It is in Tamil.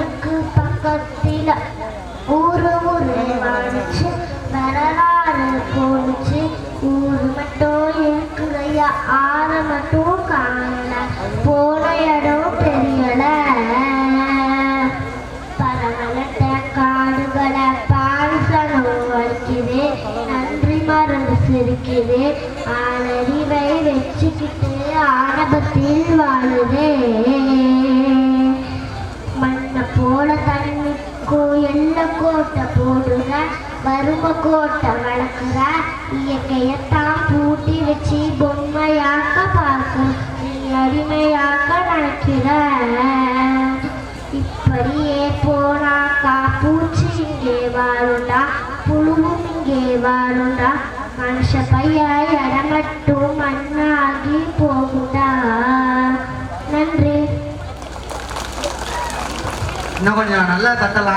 இருக்கு பக்கத்தில் ஊரு வாணிச்சு வரலாறு போனுச்சு ஊரு மட்டும் இருக்குதையா ஆற மட்டும் காணல போன இடம் தெரியல பரவலட்ட காடுகளை பாரிசனம் வலிக்குது நன்றி மறந்து சிரிக்குது ஆனறிவை வச்சுக்கிட்டு ஆரம்பத்தில் வாழுதே மண்ணை போல தண்ணிக்கோ எல்ல கோட்டை போடுற வறுமை கோட்டை வளர்க்குற இயற்கையத்தான் பூட்டி வச்சு பொம்மையாக்க பார்க்க நீ அடிமையாக்க நினைக்கிற இப்படியே போனாக்கா பூச்சி இங்கே வாழுண்டா புழுவும் இங்கே வாழுண்டா மனுஷ பையன் இடம் மட்டும் மண்ணாகி போகுண்டா. நன்றி. இன்னும் கொஞ்சம் நல்லா தட்டலாம்.